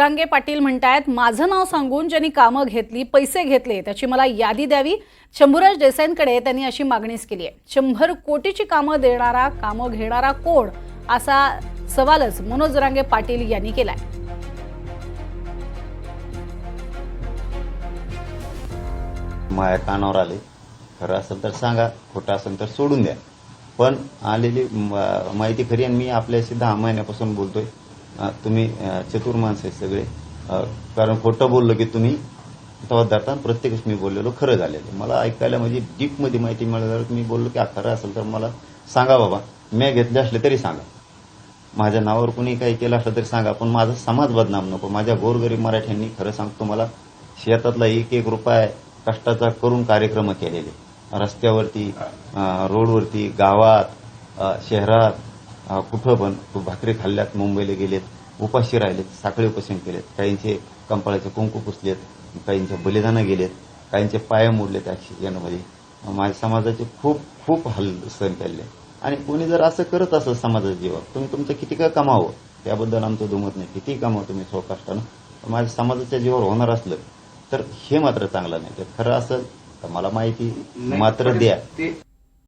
रांगे पाटील म्हणतायत, माझं नाव सांगून ज्यांनी कामं घेतली, पैसे घेतले, त्याची मला यादी द्यावी। शंभूराज देसाईंकडे त्यांनी अशी मागणीच केली आहे। 100 कोटीची कामं देणारा, कामं घेणारा कोण, असा सवालच मनोज रांगे पाटील यांनी केलाय। माझ्या कानावर आले, खरं असेल तर सांगा, खोटं असेल तर सोडून द्या, पण आलेली माहिती खरी आणि मी आपल्याशी 10 महिन्यापासून बोलतोय। तुम्ही चतुर माणसं आहे सगळे, कारण खोटं बोललो की तुम्ही तेव्हा जाता, प्रत्येकच मी बोललेलो खरं झालेलं। मला ऐकायला म्हणजे डीपमध्ये माहिती मिळाल्यावर मी बोललो की खरं असेल तर मला सांगा बाबा, मी घेतले असले तरी सांगा, माझ्या नावावर कुणी काही केलं असलं तरी सांगा, पण माझा समाज बदनाम नको। माझ्या गोरगरीब मराठ्यांनी खरं सांगतो मला शेतातला एक एक रुपया कष्टाचा करून कार्यक्रम केलेले, रस्त्यावरती, रोडवरती, गावात, शहरात, कुठं पण भाकरी खाल्ल्यात, मुंबईला गेलेत, उपाशी राहिलेत, साखळी उपोषण केलेत, काहींचे कंपाळाचे कुंकू पुसलेत, काहींचे बलिदानं गेलेत, काहींचे पाय मोडलेत ॲक्सिडेंटमध्ये। माझ्या समाजाचे खूप खूप हाल सहन केले, आणि कोणी जर असं करत असं समाजाच्या जीवावर, तुम्ही तुमचं किती काय कमावं त्याबद्दल आमचं दुमत नाही, किती कमावं तुम्ही स्वकष्टानं, माझ्या समाजाच्या जीवावर होणार असलं तर हे मात्र चांगलं नाही। खरं असेल तर मला माहिती मात्र द्या।